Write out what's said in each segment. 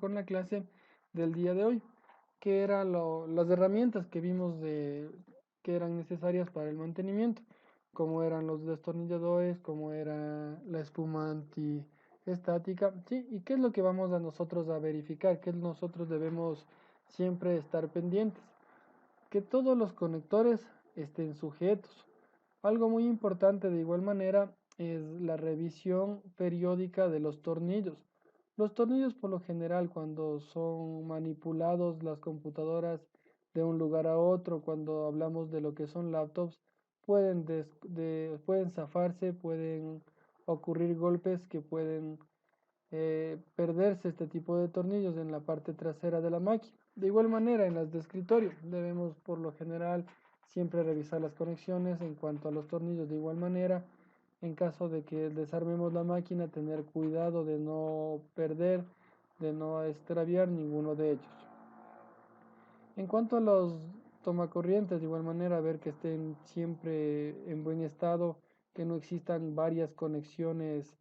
con la clase del día de hoy, que eran las herramientas que vimos que eran necesarias para el mantenimiento, como eran los destornilladores, como era la espuma antiestática, ¿sí? ¿Y qué es lo que vamos a nosotros a verificar? ¿Qué nosotros debemos siempre estar pendientes? Que todos los conectores estén sujetos. Algo muy importante de igual manera es la revisión periódica de los tornillos. Los tornillos por lo general cuando son manipulados las computadoras de un lugar a otro, cuando hablamos de lo que son laptops, pueden zafarse, pueden ocurrir golpes que pueden perderse este tipo de tornillos en la parte trasera de la máquina. De igual manera, en las de escritorio debemos por lo general siempre revisar las conexiones en cuanto a los tornillos. De igual manera, en caso de que desarmemos la máquina, tener cuidado de no perder, de no extraviar ninguno de ellos. En cuanto a los tomacorrientes, de igual manera, ver que estén siempre en buen estado, que no existan varias conexiones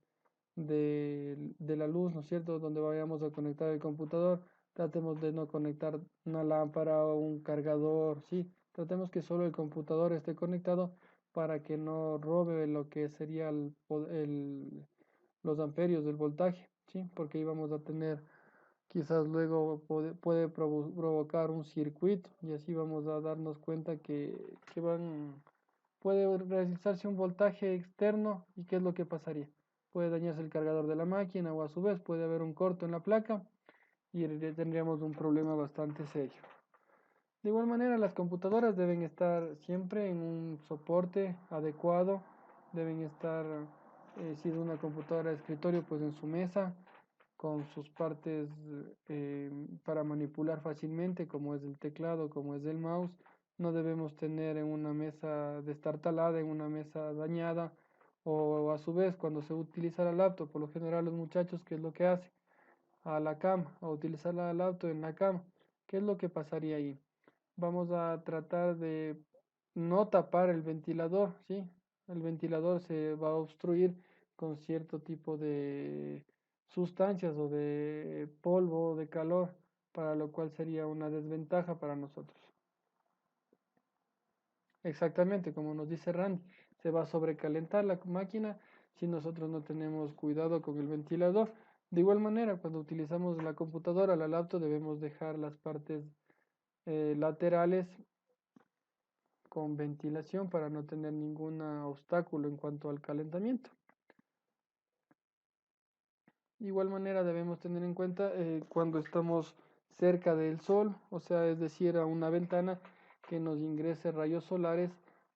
de la luz, ¿no es cierto? Donde vayamos a conectar el computador, tratemos de no conectar una lámpara o un cargador, ¿sí? Tratemos que solo el computador esté conectado para que no robe lo que sería los amperios del voltaje, ¿sí? Porque ahí vamos a tener, quizás luego puede provocar un circuito y así vamos a darnos cuenta puede realizarse un voltaje externo y ¿qué es lo que pasaría? Puede dañarse el cargador de la máquina o a su vez puede haber un corto en la placa y tendríamos un problema bastante serio. De igual manera, las computadoras deben estar siempre en un soporte adecuado, deben estar, si es una computadora de escritorio, pues en su mesa, con sus partes para manipular fácilmente, como es el teclado, como es el mouse. No debemos tener en una mesa destartalada, en una mesa dañada, o a su vez cuando se utiliza la laptop, por lo general los muchachos, ¿qué es lo que hacen? A la cama, a utilizar la laptop en la cama. ¿Qué es lo que pasaría ahí? Vamos a tratar de no tapar el ventilador, ¿sí? El ventilador se va a obstruir con cierto tipo de sustancias o de polvo o de calor, para lo cual sería una desventaja para nosotros. Exactamente, como nos dice Randy, se va a sobrecalentar la máquina si nosotros no tenemos cuidado con el ventilador. De igual manera, cuando utilizamos la computadora, la laptop, debemos dejar las partes laterales con ventilación para no tener ningún obstáculo en cuanto al calentamiento. De igual manera debemos tener en cuenta cuando estamos cerca del sol, o sea, es decir, a una ventana que nos ingrese rayos solares,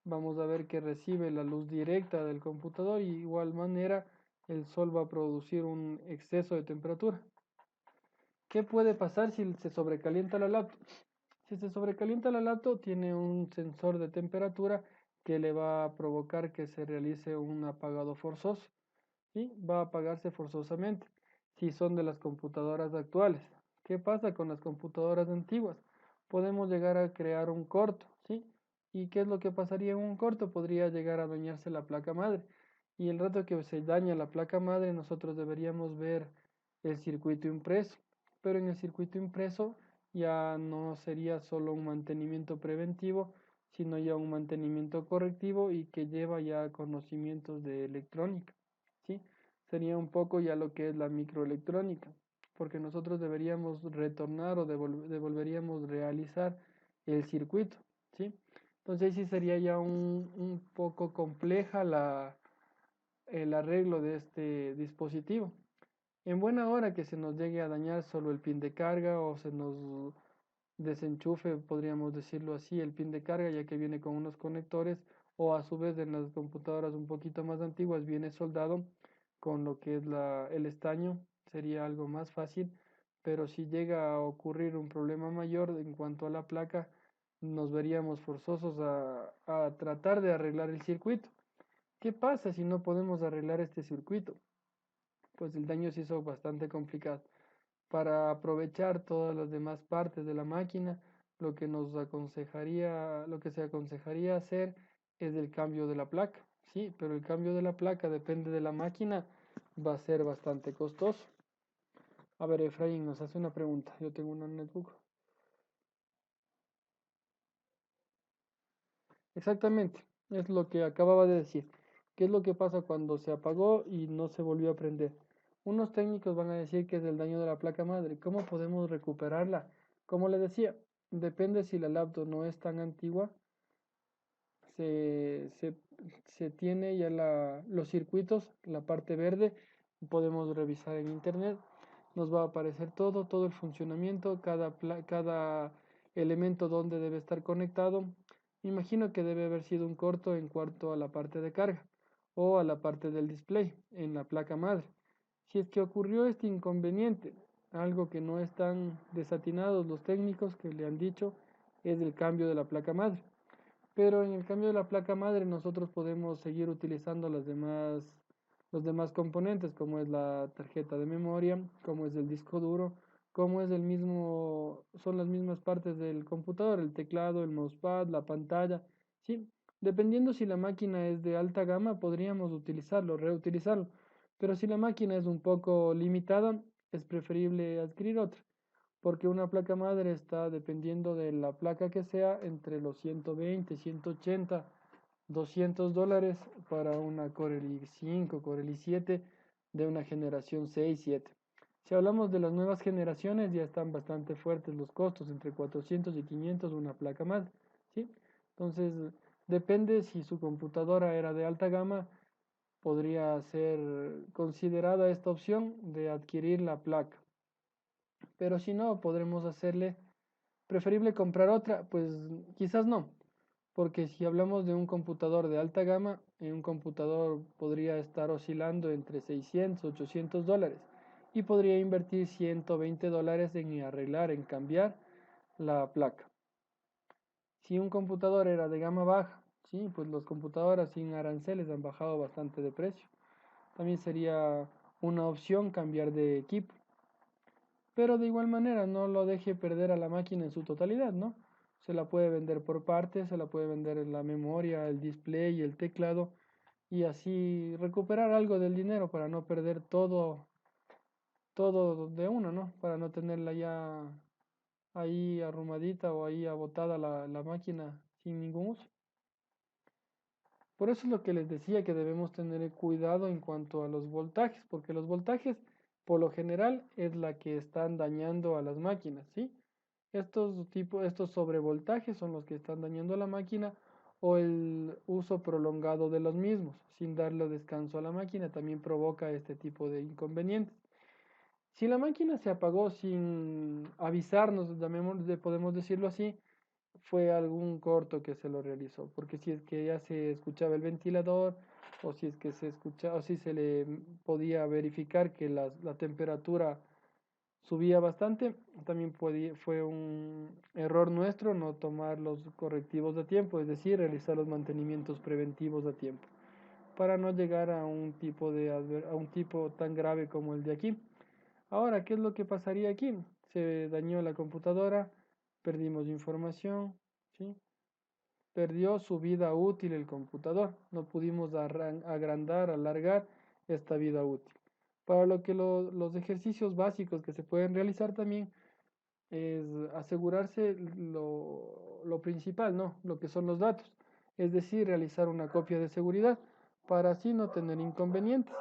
vamos a ver que recibe la luz directa del computador y de igual manera el sol va a producir un exceso de temperatura. ¿Qué puede pasar si se sobrecalienta la laptop? Si se sobrecalienta la laptop, tiene un sensor de temperatura que le va a provocar que se realice un apagado forzoso y va a apagarse forzosamente si son de las computadoras actuales. ¿Qué pasa con las computadoras antiguas? Podemos llegar a crear un corto, ¿sí? ¿Y qué es lo que pasaría en un corto? Podría llegar a dañarse la placa madre. Y el rato que se daña la placa madre, nosotros deberíamos ver el circuito impreso. Pero en el circuito impreso ya no sería solo un mantenimiento preventivo, sino ya un mantenimiento correctivo y que lleva ya conocimientos de electrónica, ¿sí? Sería un poco ya lo que es la microelectrónica, porque nosotros deberíamos retornar o devolveríamos realizar el circuito, ¿sí? Entonces sí sería ya un poco compleja el arreglo de este dispositivo. En buena hora que se nos llegue a dañar solo el pin de carga o se nos desenchufe, podríamos decirlo así, el pin de carga, ya que viene con unos conectores, o a su vez en las computadoras un poquito más antiguas viene soldado con lo que es el estaño, sería algo más fácil, pero si llega a ocurrir un problema mayor en cuanto a la placa, nos veríamos forzosos a tratar de arreglar el circuito. ¿Qué pasa si no podemos arreglar este circuito? Pues el daño se hizo bastante complicado. Para aprovechar todas las demás partes de la máquina, lo que se aconsejaría hacer es el cambio de la placa, sí, pero el cambio de la placa depende de la máquina, va a ser bastante costoso. A ver, Efraín nos hace una pregunta. Yo tengo una netbook. Exactamente, es lo que acababa de decir. ¿Qué es lo que pasa cuando se apagó y no se volvió a prender? Unos técnicos van a decir que es el daño de la placa madre. ¿Cómo podemos recuperarla? Como le decía, depende si la laptop no es tan antigua, se, se, se tiene ya los circuitos, la parte verde, podemos revisar en internet, nos va a aparecer todo el funcionamiento, cada elemento donde debe estar conectado. Imagino que debe haber sido un corto en cuanto a la parte de carga o a la parte del display en la placa madre. Si es que ocurrió este inconveniente, algo que no están desatinados los técnicos que le han dicho, es el cambio de la placa madre. Pero en el cambio de la placa madre nosotros podemos seguir utilizando los demás componentes, como es la tarjeta de memoria, como es el disco duro, como es son las mismas partes del computador, el teclado, el mousepad, la pantalla, ¿sí? Dependiendo si la máquina es de alta gama, podríamos utilizarlo, reutilizarlo. Pero si la máquina es un poco limitada, es preferible adquirir otra porque una placa madre está dependiendo de la placa que sea entre los 120, 180, $200 para una Core i5, Core i7 de una generación 6, 7. Si hablamos de las nuevas generaciones, ya están bastante fuertes los costos, entre 400 y 500 una placa madre, ¿sí? Entonces, depende si su computadora era de alta gama, podría ser considerada esta opción de adquirir la placa. Pero si no, podremos hacerle preferible comprar otra, pues quizás no, porque si hablamos de un computador de alta gama, un computador podría estar oscilando entre 600, $800 y podría invertir $120 en arreglar, en cambiar la placa. Si un computador era de gama baja, sí, pues las computadoras sin aranceles han bajado bastante de precio. También sería una opción cambiar de equipo. Pero de igual manera no lo deje perder a la máquina en su totalidad, ¿no? Se la puede vender por partes, se la puede vender en la memoria, el display, el teclado y así recuperar algo del dinero para no perder todo de uno, ¿no? Para no tenerla ya ahí arrumadita o ahí agotada la máquina sin ningún uso. Por eso es lo que les decía que debemos tener cuidado en cuanto a los voltajes, porque los voltajes por lo general es la que están dañando a las máquinas, ¿sí? Estos sobrevoltajes son los que están dañando a la máquina o el uso prolongado de los mismos, sin darle descanso a la máquina, también provoca este tipo de inconvenientes. Si la máquina se apagó sin avisarnos, podemos decirlo así, fue algún corto que se lo realizó, porque si es que ya se escuchaba el ventilador o si es que se escuchaba, o si se le podía verificar que la temperatura subía bastante, también fue un error nuestro no tomar los correctivos a tiempo, es decir, realizar los mantenimientos preventivos a tiempo, para no llegar a a un tipo tan grave como el de aquí. Ahora, ¿qué es lo que pasaría aquí? Se dañó la computadora, perdimos información, ¿sí? Perdió su vida útil el computador, no pudimos agrandar, alargar esta vida útil. Para lo que los ejercicios básicos que se pueden realizar también es asegurarse lo principal, ¿no? Lo que son los datos, es decir, realizar una copia de seguridad para así no tener inconvenientes.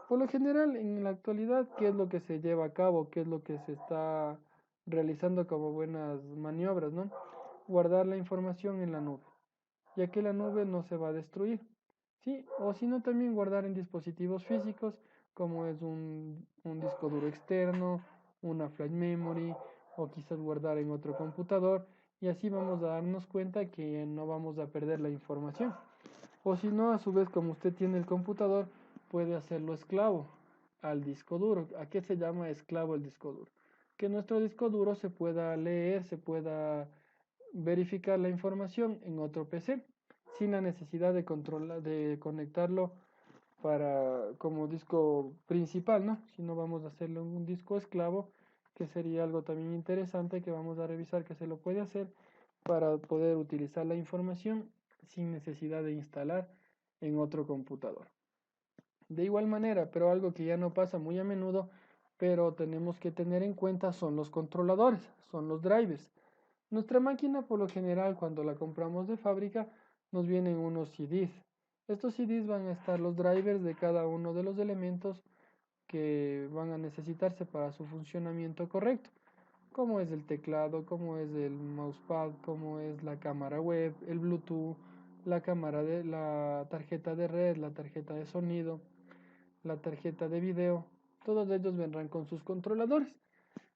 Por lo general, en la actualidad, ¿qué es lo que se lleva a cabo? ¿Qué es lo que se está realizando como buenas maniobras, ¿no? Guardar la información en la nube, ya que la nube no se va a destruir. Sí, o si no también guardar en dispositivos físicos como es un disco duro externo, una flash memory o quizás guardar en otro computador y así vamos a darnos cuenta que no vamos a perder la información. O si no, a su vez, como usted tiene el computador, puede hacerlo esclavo al disco duro. ¿A qué se llama esclavo el disco duro? Que nuestro disco duro se pueda leer, se pueda verificar la información en otro PC sin la necesidad de de conectarlo como disco principal, ¿no? Si no vamos a hacerlo en un disco esclavo, que sería algo también interesante que vamos a revisar que se lo puede hacer para poder utilizar la información sin necesidad de instalar en otro computador. De igual manera, pero algo que ya no pasa muy a menudo, pero tenemos que tener en cuenta son los controladores, son los drivers. Nuestra máquina, por lo general, cuando la compramos de fábrica, nos vienen unos CDs. Estos CDs van a estar los drivers de cada uno de los elementos que van a necesitarse para su funcionamiento correcto, como es el teclado, como es el mousepad, como es la cámara web, el Bluetooth, la cámara de la tarjeta de red, la tarjeta de sonido, la tarjeta de video. Todos ellos vendrán con sus controladores.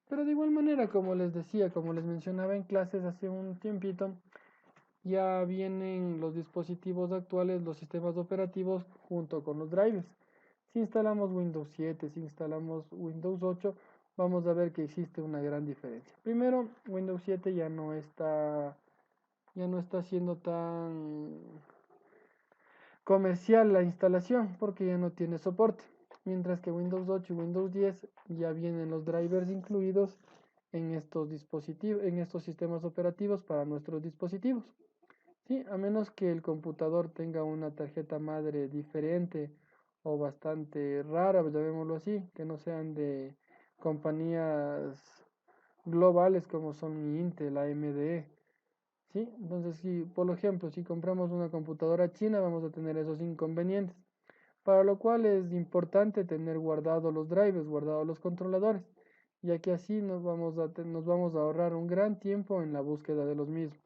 Pero de igual manera, como les decía, como les mencionaba en clases hace un tiempito, ya vienen los dispositivos actuales, los sistemas operativos junto con los drivers. Si instalamos Windows 7, si instalamos Windows 8, vamos a ver que existe una gran diferencia. Primero, Windows 7 ya no está siendo tan comercial la instalación porque ya no tiene soporte. Mientras que Windows 8 y Windows 10 ya vienen los drivers incluidos en estos dispositivos, en estos sistemas operativos para nuestros dispositivos. Sí, a menos que el computador tenga una tarjeta madre diferente o bastante rara, llamémoslo así, que no sean de compañías globales como son Intel, AMD, ¿sí? Entonces, si, por ejemplo, si compramos una computadora china, vamos a tener esos inconvenientes, para lo cual es importante tener guardados los drivers, guardados los controladores, ya que así nos vamos a ahorrar un gran tiempo en la búsqueda de los mismos.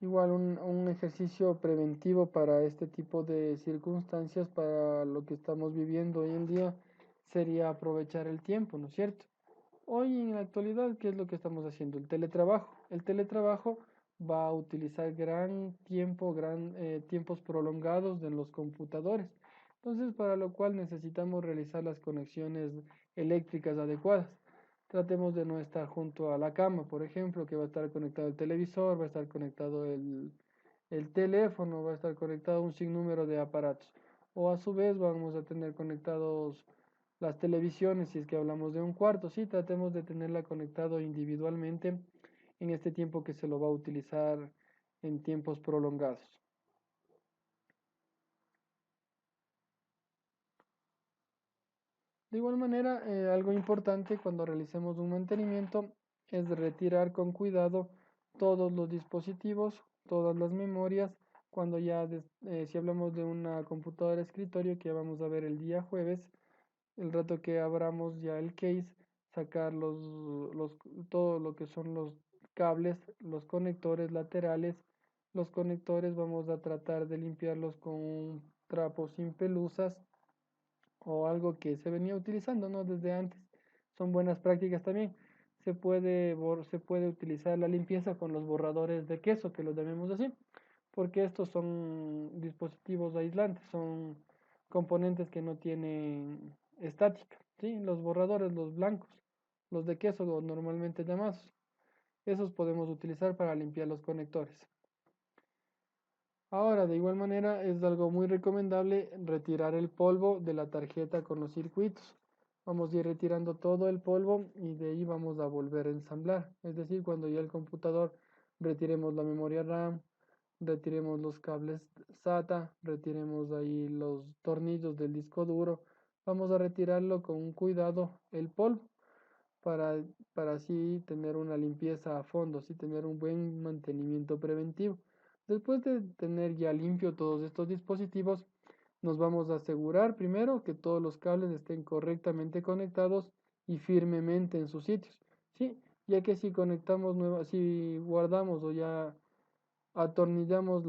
Igual un ejercicio preventivo para este tipo de circunstancias, para lo que estamos viviendo hoy en día, sería aprovechar el tiempo, ¿no es cierto? Hoy en la actualidad, ¿qué es lo que estamos haciendo? El teletrabajo. El teletrabajo va a utilizar tiempos prolongados de los computadores. Entonces, para lo cual necesitamos realizar las conexiones eléctricas adecuadas. Tratemos de no estar junto a la cama, por ejemplo, que va a estar conectado el televisor, va a estar conectado el teléfono, va a estar conectado un sinnúmero de aparatos. O a su vez vamos a tener conectados las televisiones, si es que hablamos de un cuarto, sí, tratemos de tenerla conectado individualmente en este tiempo que se lo va a utilizar en tiempos prolongados. De igual manera, algo importante cuando realicemos un mantenimiento es retirar con cuidado todos los dispositivos, todas las memorias, cuando si hablamos de una computadora de escritorio que vamos a ver el día jueves, el rato que abramos ya el case, sacar todo lo que son los cables, los conectores laterales, los conectores vamos a tratar de limpiarlos con un trapo sin pelusas o algo que se venía utilizando, ¿no? Desde antes. Son buenas prácticas también. Se puede utilizar la limpieza con los borradores de queso, que los llamemos así, porque estos son dispositivos aislantes, son componentes que no tienen estática, ¿sí? Los borradores, los blancos, los de queso normalmente llamados, esos podemos utilizar para limpiar los conectores. Ahora, de igual manera, es algo muy recomendable retirar el polvo de la tarjeta con los circuitos. Vamos a ir retirando todo el polvo y de ahí vamos a volver a ensamblar. Es decir, cuando ya el computador retiremos la memoria RAM, retiremos los cables SATA, retiremos ahí los tornillos del disco duro. Vamos a retirarlo con cuidado el polvo para, para así tener una limpieza a fondo, así tener un buen mantenimiento preventivo. Después de tener ya limpio todos estos dispositivos, nos vamos a asegurar primero que todos los cables estén correctamente conectados y firmemente en sus sitios, ¿sí? Ya que si guardamos o ya atornillamos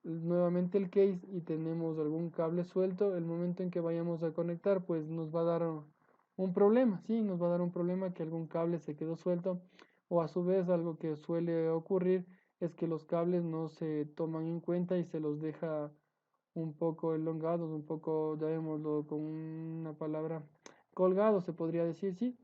nuevamente el case y tenemos algún cable suelto, el momento en que vayamos a conectar, pues nos va a dar un problema, sí, nos va a dar un problema que algún cable se quedó suelto, o a su vez algo que suele ocurrir es que los cables no se toman en cuenta y se los deja un poco elongados, un poco, llamémoslo con una palabra, colgados, se podría decir, sí.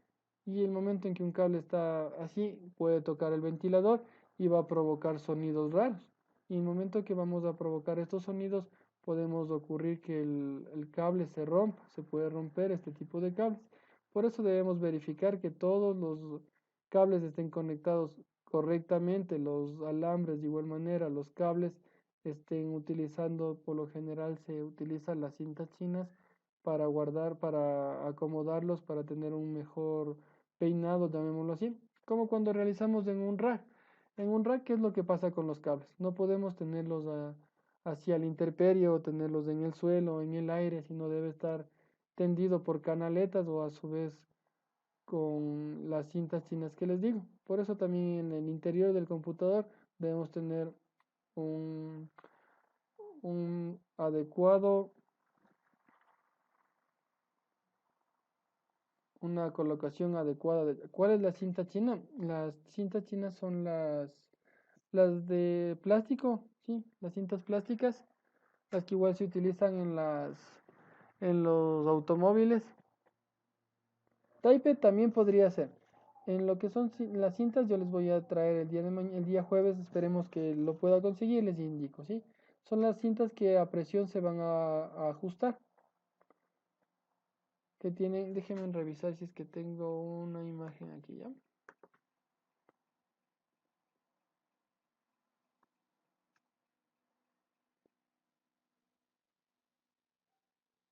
Y el momento en que un cable está así, puede tocar el ventilador y va a provocar sonidos raros. Y el momento que vamos a provocar estos sonidos, podemos ocurrir que el cable se rompa, se puede romper este tipo de cables. Por eso debemos verificar que todos los cables estén conectados correctamente los alambres, de igual manera los cables estén utilizando, por lo general se utilizan las cintas chinas para guardar, para acomodarlos, para tener un mejor peinado, llamémoslo así, como cuando realizamos en un rack. En un rack, ¿qué es lo que pasa con los cables? No podemos tenerlos hacia la intemperie o tenerlos en el suelo, en el aire, sino debe estar tendido por canaletas o a su vez con las cintas chinas que les digo. Por eso también en el interior del computador debemos tener un, un adecuado, una colocación adecuada. ¿Cuál es la cinta china? Las cintas chinas son las de plástico, sí, las cintas plásticas, las que igual se utilizan en los automóviles. Type también podría ser. En lo que son las cintas, yo les voy a traer el día de el día jueves, esperemos que lo pueda conseguir, les indico, ¿sí? Son las cintas que a presión se van a ajustar, que tienen, déjenme revisar si es que tengo una imagen aquí ya.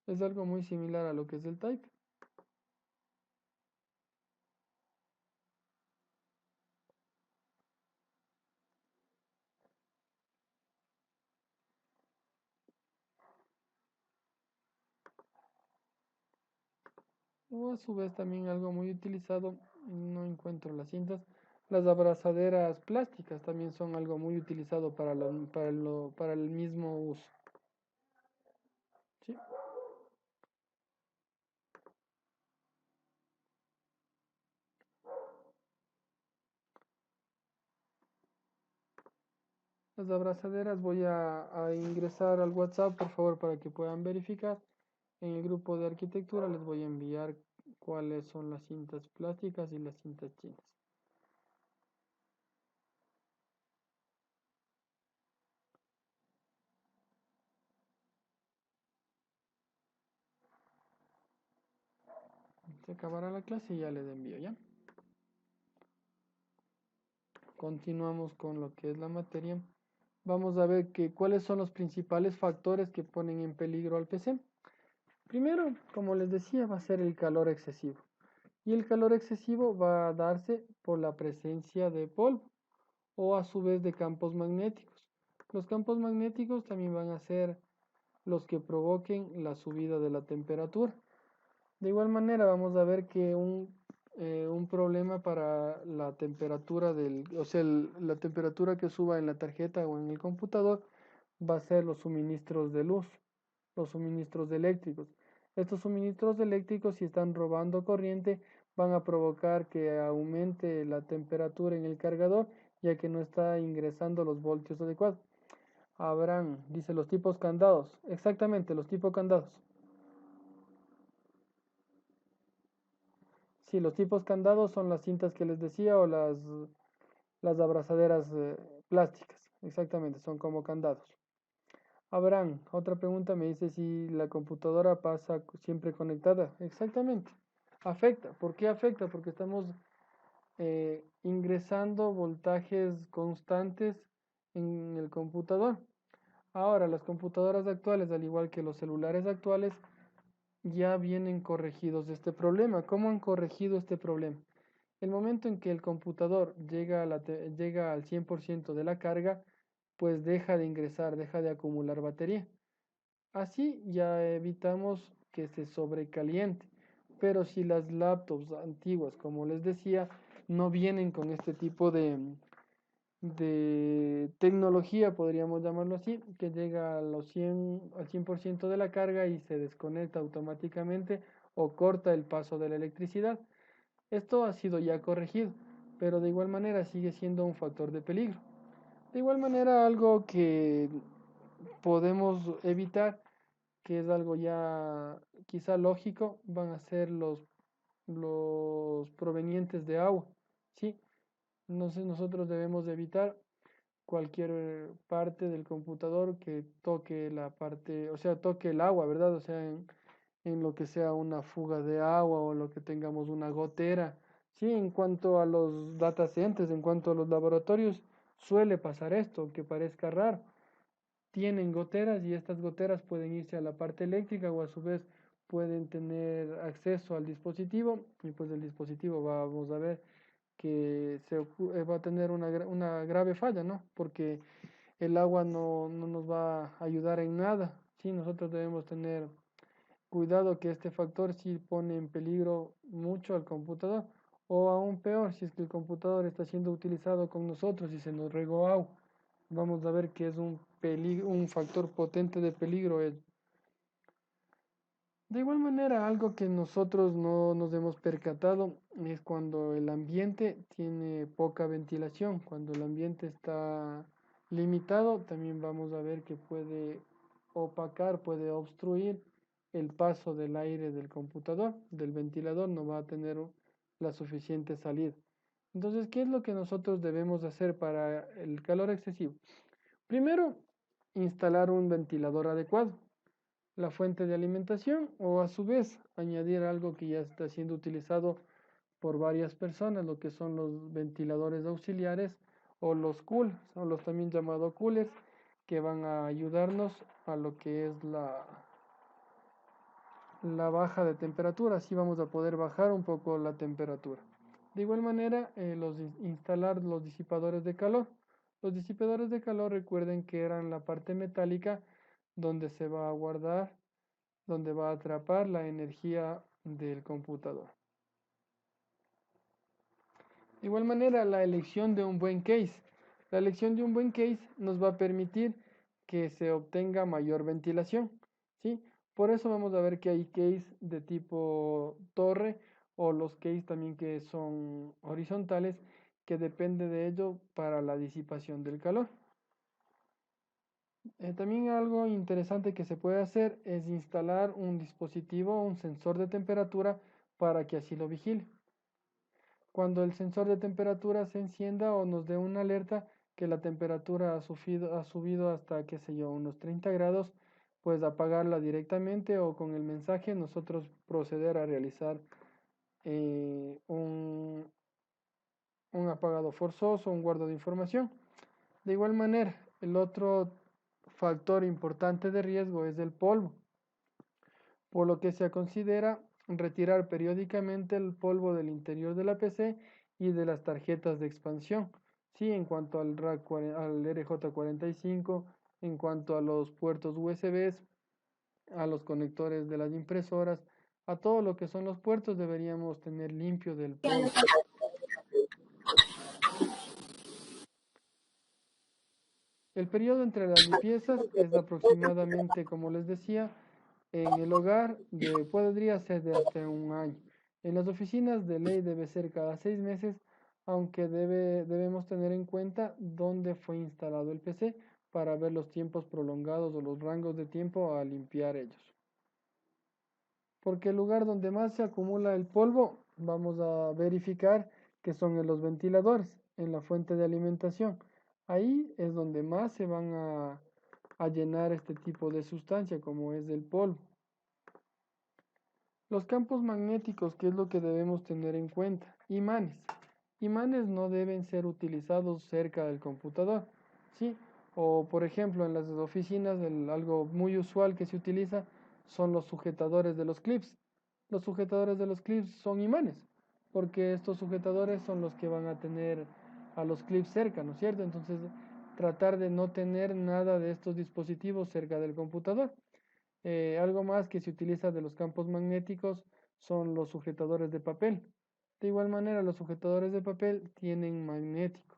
Es algo muy similar a lo que es el Type. O a su vez también algo muy utilizado, no encuentro las cintas. Las abrazaderas plásticas también son algo muy utilizado para el mismo uso, ¿sí? Las abrazaderas voy a ingresar al WhatsApp, por favor, para que puedan verificar. En el grupo de arquitectura les voy a enviar cuáles son las cintas plásticas y las cintas chinas. Se acabará la clase y ya les envío, ¿ya? Continuamos con lo que es la materia. Vamos a ver cuáles son los principales factores que ponen en peligro al PC. Primero, como les decía, va a ser el calor excesivo. Y el calor excesivo va a darse por la presencia de polvo o a su vez de campos magnéticos. Los campos magnéticos también van a ser los que provoquen la subida de la temperatura. De igual manera, vamos a ver que un problema para la temperatura o sea, la temperatura que suba en la tarjeta o en el computador va a ser los suministros de luz, los suministros eléctricos. Estos suministros eléctricos, si están robando corriente, van a provocar que aumente la temperatura en el cargador, ya que no está ingresando los voltios adecuados. Habrán, dice, los tipos candados. Exactamente, los tipos candados. Sí, los tipos candados son las cintas que les decía o las abrazaderas plásticas. Exactamente, son como candados. Abraham, otra pregunta me dice si la computadora pasa siempre conectada. Exactamente. Afecta. ¿Por qué afecta? Porque estamos ingresando voltajes constantes en el computador. Ahora, las computadoras actuales, al igual que los celulares actuales, ya vienen corregidos de este problema. ¿Cómo han corregido este problema? El momento en que el computador llega al 100% de la carga, pues deja de ingresar, deja de acumular batería. Así ya evitamos que se sobrecaliente. Pero si las laptops antiguas, como les decía, no vienen con este tipo de tecnología, podríamos llamarlo así, que llega a al 100% de la carga y se desconecta automáticamente o corta el paso de la electricidad. Esto ha sido ya corregido, pero de igual manera sigue siendo un factor de peligro. De igual manera, algo que podemos evitar, que es algo ya quizá lógico, van a ser los provenientes de agua. ¿Sí? Entonces nosotros debemos de evitar cualquier parte del computador que toque la parte, o sea, toque el agua, ¿verdad? O sea, en lo que sea una fuga de agua o lo que tengamos una gotera, Sí, en cuanto a los data centers, en cuanto a los laboratorios, suele pasar esto, que parezca raro. Tienen goteras y estas goteras pueden irse a la parte eléctrica o a su vez pueden tener acceso al dispositivo y pues el dispositivo vamos a ver que va a tener una grave falla, ¿no? Porque el agua no nos va a ayudar en nada. Sí, nosotros debemos tener cuidado que este factor sí pone en peligro mucho al computador o aún peor si es que el computador está siendo utilizado con nosotros y se nos regó agua. Vamos a ver que es un factor potente de peligro. De igual manera, algo que nosotros no nos hemos percatado es cuando el ambiente tiene poca ventilación. Cuando el ambiente está limitado, también vamos a ver que puede opacar, puede obstruir el paso del aire del computador, del ventilador, no va a tener la suficiente salida. Entonces, ¿qué es lo que nosotros debemos hacer para el calor excesivo? Primero, instalar un ventilador adecuado, la fuente de alimentación o a su vez añadir algo que ya está siendo utilizado por varias personas, lo que son los ventiladores auxiliares o los cool, son los también llamados coolers, que van a ayudarnos a lo que es la baja de temperatura, así vamos a poder bajar un poco la temperatura. De igual manera, instalar los disipadores de calor. Los disipadores de calor recuerden que eran la parte metálica donde se va a guardar, donde va a atrapar la energía del computador. De igual manera, la elección de un buen case. La elección de un buen case nos va a permitir que se obtenga mayor ventilación, ¿sí? Por eso vamos a ver que hay case de tipo torre o los case también que son horizontales, que depende de ello para la disipación del calor. También algo interesante que se puede hacer es instalar un dispositivo, un sensor de temperatura para que así lo vigile. Cuando el sensor de temperatura se encienda o nos dé una alerta que la temperatura ha subido hasta, qué sé yo, unos 30 grados, pues apagarla directamente o con el mensaje nosotros proceder a realizar un apagado forzoso, un guardo de información. De igual manera, el otro factor importante de riesgo es el polvo, por lo que se considera retirar periódicamente el polvo del interior de la PC y de las tarjetas de expansión. Sí, en cuanto al al RJ45, en cuanto a los puertos USB, a los conectores de las impresoras, a todo lo que son los puertos deberíamos tener limpio del polvo. El periodo entre las limpiezas es aproximadamente, como les decía, en el hogar podría ser de hasta un año. En las oficinas de ley debe ser cada 6 meses, aunque debemos tener en cuenta dónde fue instalado el PC para ver los tiempos prolongados o los rangos de tiempo a limpiar ellos. Porque el lugar donde más se acumula el polvo, vamos a verificar que son en los ventiladores, en la fuente de alimentación. Ahí es donde más se van a llenar este tipo de sustancia, como es el polvo. Los campos magnéticos, ¿qué es lo que debemos tener en cuenta? Imanes. Imanes no deben ser utilizados cerca del computador, ¿sí? O por ejemplo en las oficinas algo muy usual que se utiliza son los sujetadores de los clips. Los sujetadores de los clips son imanes, porque estos sujetadores son los que van a tener a los clips cerca, ¿no es cierto? Entonces tratar de no tener nada de estos dispositivos cerca del computador. Algo más que se utiliza de los campos magnéticos son los sujetadores de papel. De igual manera, los sujetadores de papel tienen magnético.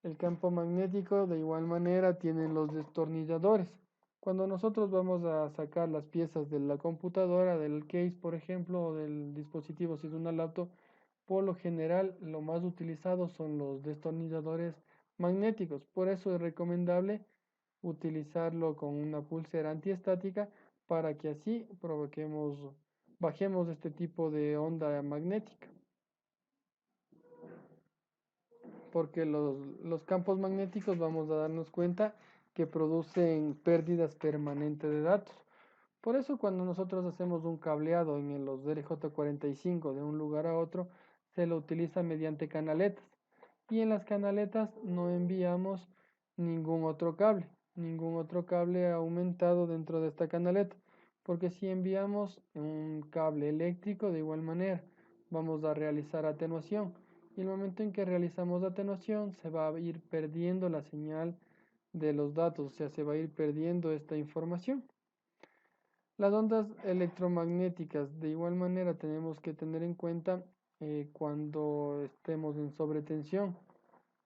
El campo magnético de igual manera tienen los destornilladores. Cuando nosotros vamos a sacar las piezas de la computadora, del case, por ejemplo, o del dispositivo, si es una laptop, por lo general lo más utilizado son los destornilladores magnéticos. Por eso es recomendable utilizarlo con una pulsera antiestática para que así bajemos este tipo de onda magnética, porque los campos magnéticos vamos a darnos cuenta que producen pérdidas permanentes de datos. Por eso cuando nosotros hacemos un cableado en los RJ45 de un lugar a otro, se lo utiliza mediante canaletas. Y en las canaletas no enviamos ningún otro cable aumentado dentro de esta canaleta, porque si enviamos un cable eléctrico de igual manera, vamos a realizar atenuación. Y el momento en que realizamos atenuación se va a ir perdiendo la señal de los datos, o sea, se va a ir perdiendo esta información. Las ondas electromagnéticas, de igual manera, tenemos que tener en cuenta cuando estemos en sobretensión,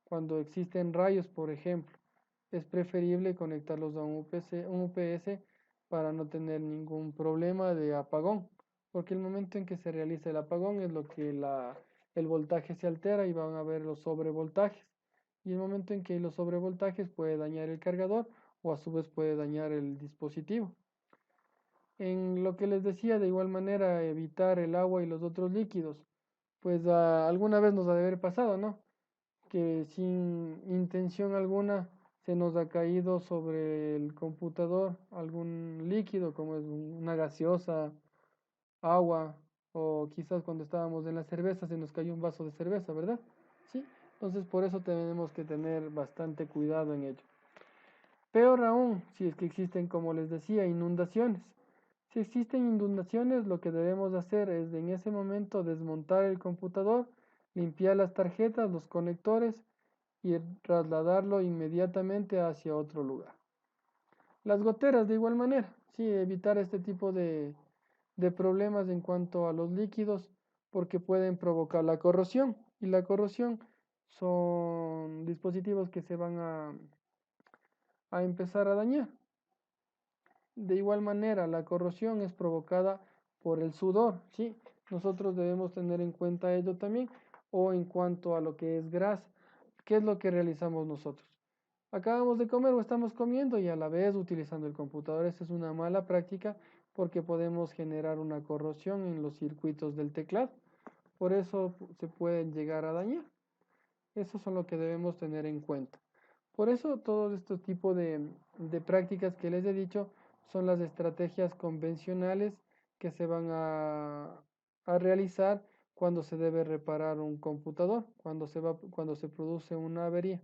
cuando existen rayos, por ejemplo. Es preferible conectarlos a un UPS para no tener ningún problema de apagón, porque el momento en que se realiza el apagón es lo que el voltaje se altera y van a haber los sobrevoltajes. Y el momento en que hay los sobrevoltajes puede dañar el cargador o a su vez puede dañar el dispositivo. En lo que les decía, de igual manera, evitar el agua y los otros líquidos, pues alguna vez nos ha de haber pasado, ¿no? Que sin intención alguna se nos ha caído sobre el computador algún líquido, como es una gaseosa, agua, o quizás cuando estábamos en la cerveza se nos cayó un vaso de cerveza, ¿verdad? Sí, entonces por eso tenemos que tener bastante cuidado en ello. Peor aún, si es que existen, como les decía, inundaciones. Si existen inundaciones, lo que debemos hacer es en ese momento desmontar el computador, limpiar las tarjetas, los conectores y trasladarlo inmediatamente hacia otro lugar. Las goteras de igual manera, sí, evitar este tipo de problemas en cuanto a los líquidos porque pueden provocar la corrosión y la corrosión son dispositivos que se van a empezar a dañar. De igual manera, la corrosión es provocada por el sudor, ¿sí? Nosotros debemos tener en cuenta ello también, o en cuanto a lo que es grasa, ¿qué es lo que realizamos nosotros? Acabamos de comer o estamos comiendo y a la vez utilizando el computador. Esa es una mala práctica porque podemos generar una corrosión en los circuitos del teclado. Por eso se pueden llegar a dañar. Eso es lo que debemos tener en cuenta. Por eso todos estos tipos de prácticas que les he dicho son las estrategias convencionales que se van a realizar cuando se debe reparar un computador, cuando se produce una avería.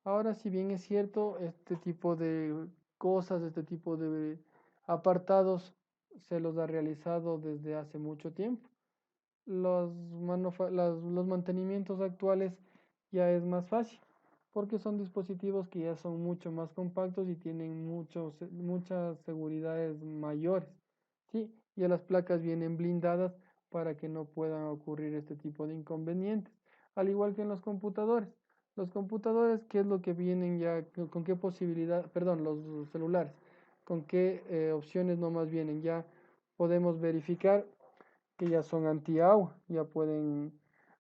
Ahora, si bien es cierto, este tipo de cosas, este tipo de apartados se los ha realizado desde hace mucho tiempo. Los mantenimientos actuales ya es más fácil, porque son dispositivos que ya son mucho más compactos y tienen muchas seguridades mayores, ¿sí? Ya las placas vienen blindadas para que no puedan ocurrir este tipo de inconvenientes, al igual que en los computadores. Los computadores, ¿qué es lo que vienen ya? ¿Con qué posibilidad? Perdón, los celulares, ¿con qué opciones nomás vienen? Ya podemos verificar que ya son anti-agua, ya pueden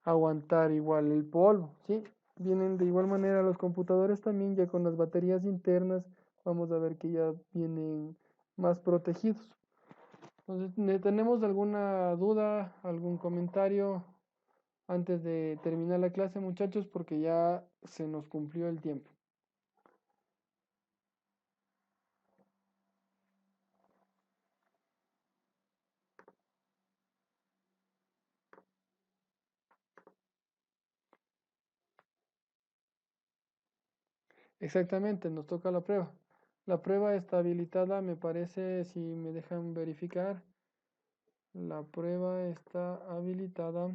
aguantar igual el polvo, ¿sí? Vienen de igual manera los computadores también, ya con las baterías internas, vamos a ver que ya vienen más protegidos. Entonces, ¿tenemos alguna duda, algún comentario antes de terminar la clase, muchachos? Porque ya se nos cumplió el tiempo. Exactamente, nos toca la prueba. La prueba está habilitada, me parece, si me dejan verificar. La prueba está habilitada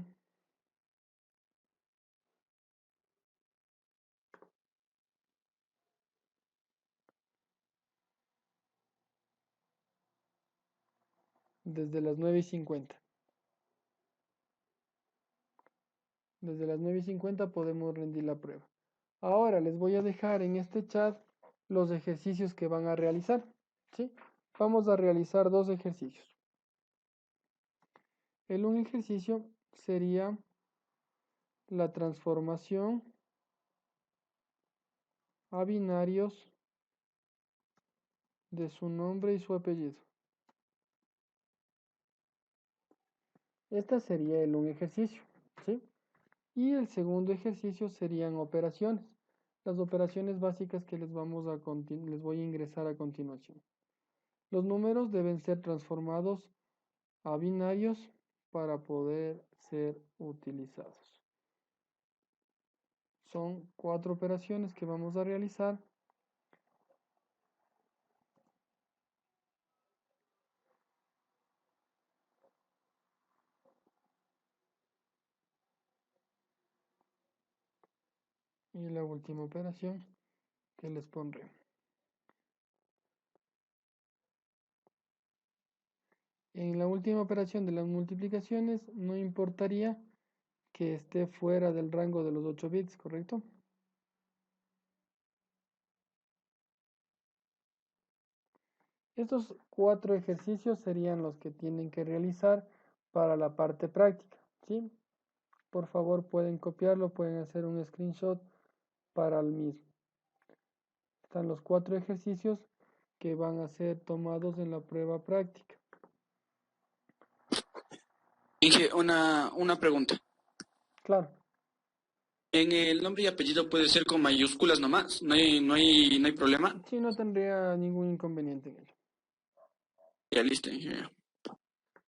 desde las 9:50. Desde las 9:50 podemos rendir la prueba. Ahora les voy a dejar en este chat los ejercicios que van a realizar. ¿Sí? Vamos a realizar dos ejercicios. Un ejercicio sería la transformación a binarios de su nombre y su apellido. Este sería un ejercicio. ¿Sí? Y el segundo ejercicio serían operaciones. Las operaciones básicas que les voy a ingresar a continuación. Los números deben ser transformados a binarios para poder ser utilizados. Son 4 operaciones que vamos a realizar. Y la última operación que les pondré. En la última operación de las multiplicaciones no importaría que esté fuera del rango de los 8 bits, ¿correcto? Estos 4 ejercicios serían los que tienen que realizar para la parte práctica, ¿sí? Por favor, pueden copiarlo, pueden hacer un screenshot para el mismo. Están los 4 ejercicios que van a ser tomados en la prueba práctica. Inge, una pregunta. Claro, En el nombre y apellido puede ser con mayúsculas nomás, no hay problema. sí, no tendría ningún inconveniente en ello. Ya listo, Inge.